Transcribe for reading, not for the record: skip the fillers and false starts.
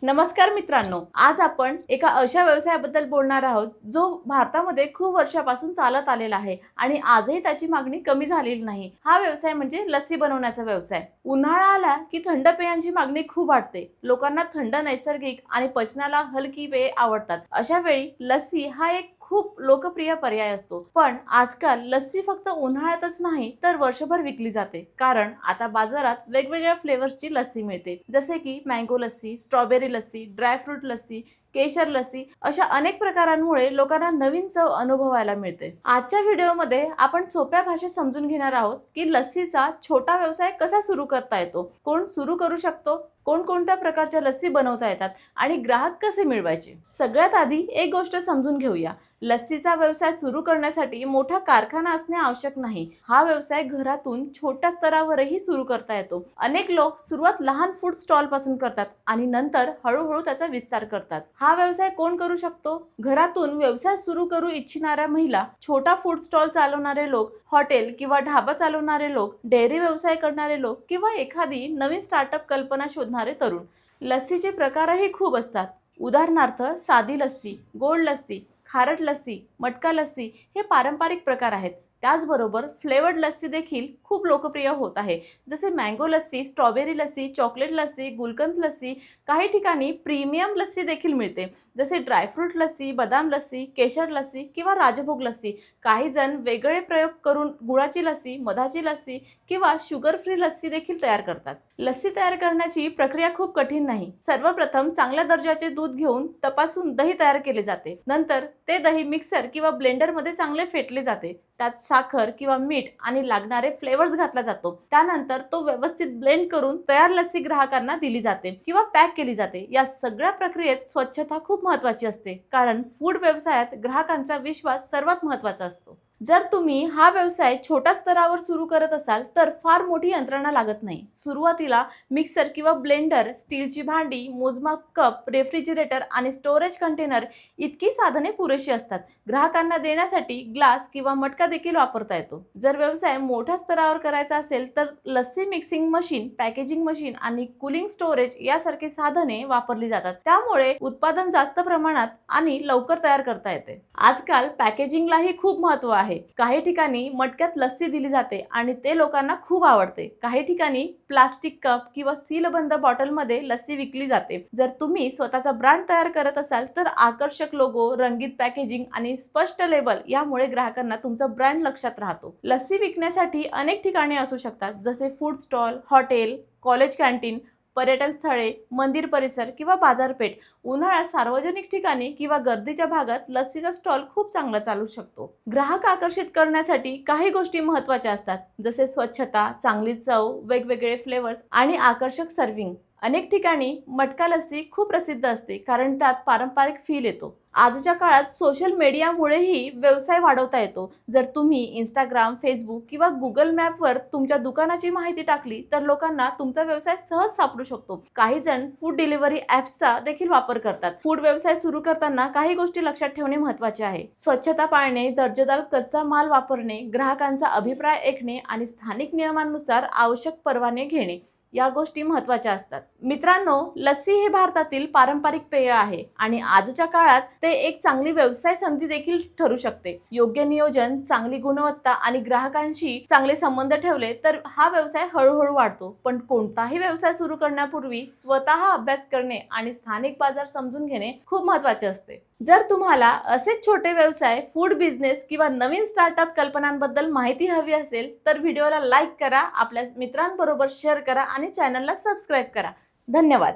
नमस्कार मित्रांनो, आज आपण एका अशा व्यवसायाबद्दल बोलणार आहोत जो भारतामध्ये खूप वर्षापासून चालत आलेला आहे आणि आजही त्याची मागणी कमी झालेली नाही। हा व्यवसाय म्हणजे लस्सी बनवण्याचा व्यवसाय। उन्हाळा आला की थंड पेयांची मागणी खूप वाढते। लोकांना थंड, नैसर्गिक आणि पचनाला हलकी पेये आवडतात। अशा वेळी लस्सी हा एक खूप लोकप्रिय पर्याय असतो। पण आजकाल लस्सी फक्त उन्हाळ्यातच नाही तर वर्षभर विकली जाते, कारण आता बाजारात वेगवेगळ्या फ्लेवर्सची लस्सी मिळते, जसे की mango lassi, strawberry lassi, dry fruit lassi, केशर लस्सी अशा अनेक प्रकारांमुळे लोकांना नवीन चव अनुभवायला मिळते। आजच्या व्हिडिओमध्ये आपण सोप्या भाषेत समजून घेणार आहोत की लस्सीचा छोटा व्यवसाय कसा सुरू करता येतो, कोण सुरू करू शकतो, कोणकोणत्या प्रकारच्या लस्सी बनवता येतात आणि ग्राहक कसे मिळवायचे। सगळ्यात आधी एक गोष्ट समजून घेऊया, लस्सीचा व्यवसाय सुरू करण्यासाठी मोठा कारखाना असणे आवश्यक नाही। हा व्यवसाय घरातून छोट्या स्तरावरही सुरू करता येतो। अनेक लोक सुरुवात लहान फूड स्टॉल पासून करतात आणि नंतर हळूहळू त्याचा विस्तार करतात। हा व्यवसाय कोण करू शकतो? घरातून व्यवसाय सुरू करू इच्छिणाऱ्या महिला, छोटा फूड स्टॉल चालवणारे लोक, हॉटेल किंवा ढाबा चालवणारे लोक, डेअरी व्यवसाय करणारे लोक किंवा एखादी नवीन स्टार्टअप कल्पना शोधणारे तरुण। लस्सीचे प्रकारही खूप असतात। उदाहरणार्थ साधी लस्सी, गोड लस्सी, खारट लस्सी, मटका लस्सी हे पारंपरिक प्रकार आहेत। त्याचबरोबर फ्लेवर्ड लस्सी देखील खूप लोकप्रिय होत आहे, जसे mango lassi, strawberry lassi, chocolate lassi, gulkand lassi. काही ठिकाणी प्रीमियम लस्सी देखील मिळते, जसे ड्रायफ्रूट लस्सी, बदाम लस्सी, केशर लस्सी किंवा राजभोग लस्सी। काही जण वेगळे प्रयोग करून गुळाची लस्सी, मधाची लस्सी किंवा शुगर फ्री लस्सी देखील तयार करतात। लस्सी तयार करण्याची प्रक्रिया खूप कठीण नाही। सर्वप्रथम चांगल्या दर्जाचे दूध घेऊन तपासून दही तयार केले जाते। नंतर ते दही मिक्सर किंवा ब्लेंडर मध्ये चांगले फेटले जाते। त्यात साखर किंवा मीठ आणि लागणारे फ्लेवर्स घातला जातो। त्यानंतर तो व्यवस्थित ब्लेंड करून तयार लस्सी ग्राहकांना दिली जाते किंवा पॅक केली जाते। या सगळ्या प्रक्रियेत स्वच्छता खूप महत्त्वाची असते, कारण फूड व्यवसायात ग्राहकांचा विश्वास सर्वात महत्त्वाचा असतो। जर तुम्ही हा व्यवसाय छोट्या स्तरावर सुरू करत असाल तर फार मोठी यंत्रणा लागत नाही। सुरुवातीला मिक्सर किंवा ब्लेंडर, स्टीलची भांडी, मोजमाप कप, रेफ्रिजरेटर आणि स्टोरेज कंटेनर इतकी साधने पुरेशी असतात। ग्राहकांना देण्यासाठी ग्लास किंवा मटका देखील वापरता येतो। जर व्यवसाय मोठ्या स्तरावर करायचा असेल तर lassi mixing machine, packaging machine आणि कूलिंग स्टोरेज यासारखी साधने वापरली जातात। त्यामुळे उत्पादन जास्त प्रमाणात आणि लवकर तयार करता येते। आजकाल पॅकेजिंगलाही खूप महत्त्व आहे। काही ठिकाणी मटक्यात लस्सी दिली जाते आणि ते लोकांना खूप आवडते। काही ठिकाणी प्लास्टिक कप किंवा सीलबंद बॉटलमध्ये लस्सी विकली जाते। जर तुम्ही स्वतःचा ब्रँड तयार करत असाल तर आकर्षक लोगो, रंगीत पॅकेजिंग आणि स्पष्ट लेबल यामुळे ग्राहकांना तुमचा ब्रँड लक्षात राहतो। लस्सी विकण्यासाठी अनेक ठिकाणे असू शकतात, जसे food stall, hotel, college canteen, पर्यटन स्थळे, मंदिर परिसर किंवा बाजारपेठ। उन्हाळ्यात सार्वजनिक ठिकाणी किंवा गर्दीच्या भागात लस्सीचा स्टॉल खूप चांगला चालू शकतो। ग्राहक आकर्षित करण्यासाठी काही गोष्टी महत्त्वाच्या असतात, जसे स्वच्छता, चांगली चव, वेगवेगळे फ्लेवर्स आणि आकर्षक सर्विंग। अनेक ठिकाणी मटका लस्सी खूप प्रसिद्ध असते, कारण त्यात पारंपरिक फील येतो। आजच्या काळात सोशल मीडियामुळेही व्यवसाय वाढवता येतो। जर तुम्ही इंस्टाग्राम, फेसबुक किंवा गुगल मॅपवर तुमच्या दुकानाची माहिती टाकली तर लोकांना तुमचा व्यवसाय सहज सापडू शकतो। काही जण फूड डिलिव्हरी ॲप्सचा देखील वापर करतात। फूड व्यवसाय सुरू करताना काही गोष्टी लक्षात ठेवणे महत्त्वाचे आहे। स्वच्छता पाळणे, दर्जेदार कच्चा माल वापरणे, ग्राहकांचा अभिप्राय ऐकणे आणि स्थानिक नियमांनुसार आवश्यक परवाने घेणे या गोष्टी महत्त्वाच्या असतात। मित्रांनो, लस्सी हे भारतातील पारंपरिक पेय आहे आणि आजच्या काळात ते एक चांगली व्यवसाय संधी देखील ठरू शकते। योग्य नियोजन, चांगली गुणवत्ता आणि ग्राहकांशी चांगले संबंध ठेवले तर हा व्यवसाय हळूहळू वाढतो। पण कोणताही व्यवसाय सुरू करण्यापूर्वी स्वतः अभ्यास करणे आणि स्थानिक बाजार समजून घेणे खूप महत्त्वाचे असते। जर तुम्हाला असेच छोटे व्यवसाय, फूड बिझनेस किंवा नवीन स्टार्टअप कल्पनांबद्दल माहिती हवी असेल तर व्हिडिओला लाईक करा, आपल्या मित्रांबरोबर शेअर करा आणि चॅनलला सबस्क्राईब करा। धन्यवाद।